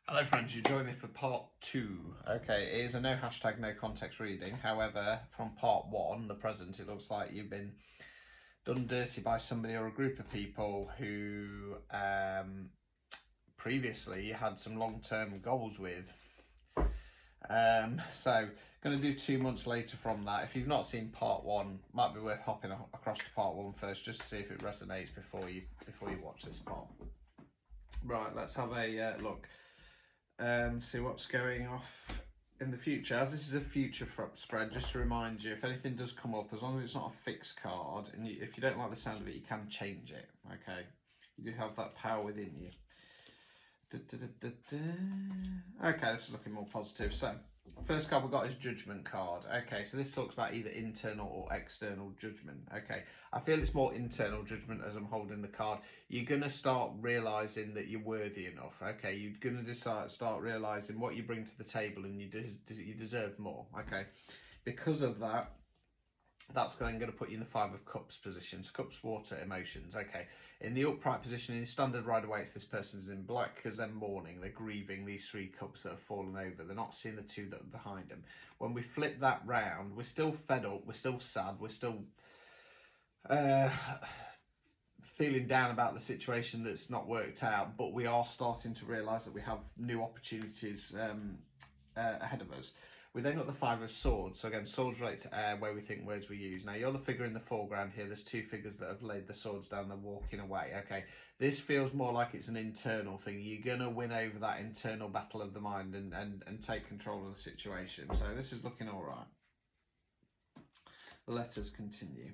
Hello friends, you join me for part 2. Okay, it is a no hashtag, no context reading. However, from part 1, the present, it looks like you've been done dirty by somebody or a group of people who previously you had some long-term goals with. So, going to do 2 months later from that. If you've not seen part 1, might be worth hopping across to part 1 first, just to see if it resonates before you watch this part. Right, let's have a look and see what's going off in the future. As this is a future spread, just to remind you, if anything does come up, as long as it's not a fixed card, and if you don't like the sound of it, you can change it. Okay, you do have that power within you. Okay, this is looking more positive. So, first card we've got is Judgment card. Okay, so this talks about either internal or external judgment. Okay, I feel it's more internal judgment as I'm holding the card. You're going to start realising that you're worthy enough. Okay, you're going to start realising what you bring to the table and you deserve more. Okay, because of that, that's going to put you in the Five of Cups position. So Cups, water, emotions. Okay. In the upright position, in standard rider weights, this person's in black because they're mourning. They're grieving these 3 cups that have fallen over. They're not seeing the 2 that are behind them. When we flip that round, we're still fed up. We're still sad. We're still feeling down about the situation that's not worked out. But we are starting to realise that we have new opportunities ahead of us. We then got the 5 of Swords. So again, swords relate to air, where we think, words we use. Now, you're the figure in the foreground here. There's 2 figures that have laid the swords down. They're walking away. Okay, this feels more like it's an internal thing. You're going to win over that internal battle of the mind and take control of the situation. So this is looking all right. Let us continue.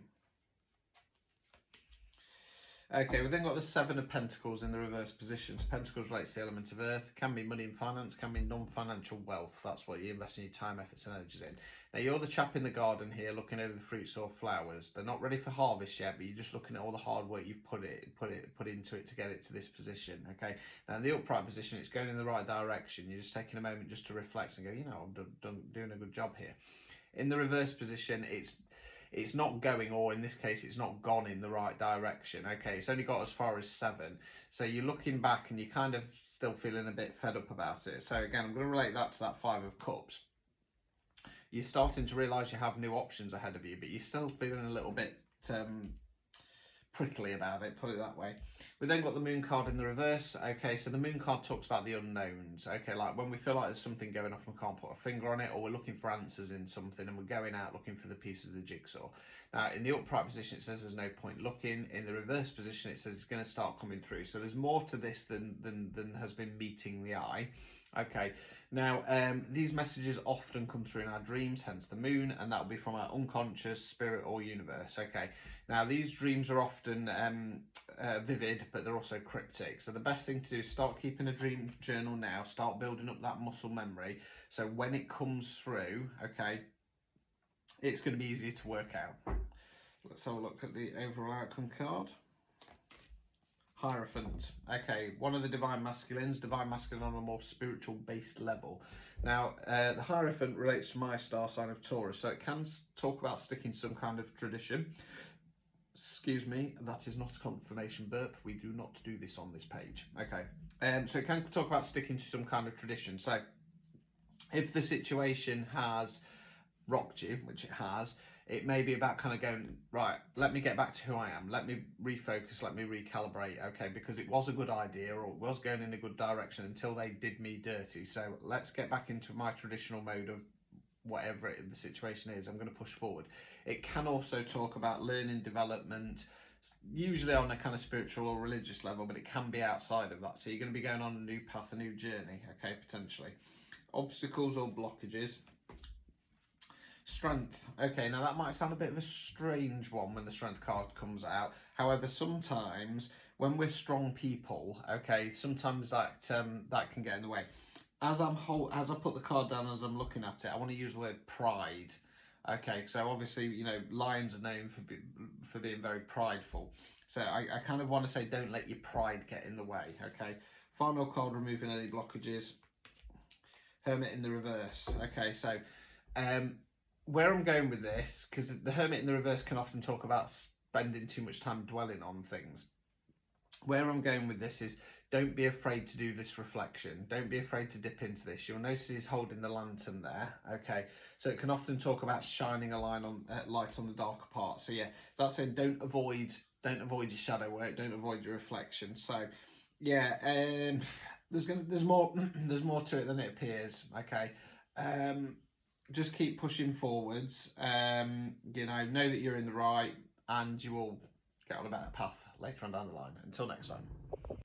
Okay, we've then got the 7 of Pentacles in the reverse position. So Pentacles relates to the element of earth. Can be money and finance, can be non-financial wealth. That's what you invest in your time, efforts and energies in. Now, you're the chap in the garden here looking over the fruits or flowers. They're not ready for harvest yet, but you're just looking at all the hard work you've put into it to get it to this position. Okay, now in the upright position, it's going in the right direction. You're just taking a moment just to reflect and go, you know, I'm doing a good job here. In the reverse position, it's not going, or in this case, it's not gone in the right direction. Okay, it's only got as far as 7. So you're looking back and you're kind of still feeling a bit fed up about it. So again, I'm going to relate that to that 5 of Cups. You're starting to realise you have new options ahead of you, but you're still feeling a little bit prickly about it, put it that way. We then got the Moon card in the reverse. Okay, so the Moon card talks about the unknowns. Okay, like when we feel like there's something going off and we can't put a finger on it, or we're looking for answers in something and we're going out looking for the pieces of the jigsaw. Now, in the upright position, it says there's no point looking. In the reverse position, it says it's going to start coming through. So there's more to this than has been meeting the eye. Okay, now these messages often come through in our dreams, hence the moon, and that will be from our unconscious, spirit or universe. Okay, now these dreams are often vivid, but they're also cryptic. So the best thing to do is start keeping a dream journal now, start building up that muscle memory. So when it comes through, okay, it's going to be easier to work out. Let's have a look at the overall outcome card. Hierophant. Okay, one of the divine masculines on a more spiritual based level. Now, the Hierophant relates to my star sign of Taurus, so it can talk about sticking to some kind of tradition. Excuse me, that is not a confirmation burp. We do not do this on this page. Okay, so it can talk about sticking to some kind of tradition. So, if the situation has rocked you, which it has, it may be about kind of going, right, let me get back to who I am. Let me refocus, let me recalibrate, okay, because it was a good idea or it was going in a good direction until they did me dirty. So let's get back into my traditional mode of whatever the situation is. I'm going to push forward. It can also talk about learning, development, usually on a kind of spiritual or religious level, but it can be outside of that. So you're going to be going on a new path, a new journey, okay, potentially. Obstacles or blockages. Strength. Okay, now that might sound a bit of a strange one when the strength card comes out. However, sometimes when we're strong people, okay, sometimes that can get in the way. As I put the card down, as I'm looking at it, I want to use the word pride. Okay, so obviously, you know, lions are known for being very prideful. So I kind of want to say, don't let your pride get in the way. Okay, final card, removing any blockages. Hermit in the reverse. Okay, so where I'm going with this, because the Hermit in the reverse can often talk about spending too much time dwelling on things. where I'm going with this is, don't be afraid to do this reflection. Don't be afraid to dip into this. You'll notice he's holding the lantern there. Okay, so it can often talk about shining a light on the darker part. So yeah, that's saying don't avoid your shadow work. Don't avoid your reflection. So yeah, there's more there's more to it than it appears. Okay, just keep pushing forwards. You know that you're in the right, and you will get on a better path later on down the line. Until next time.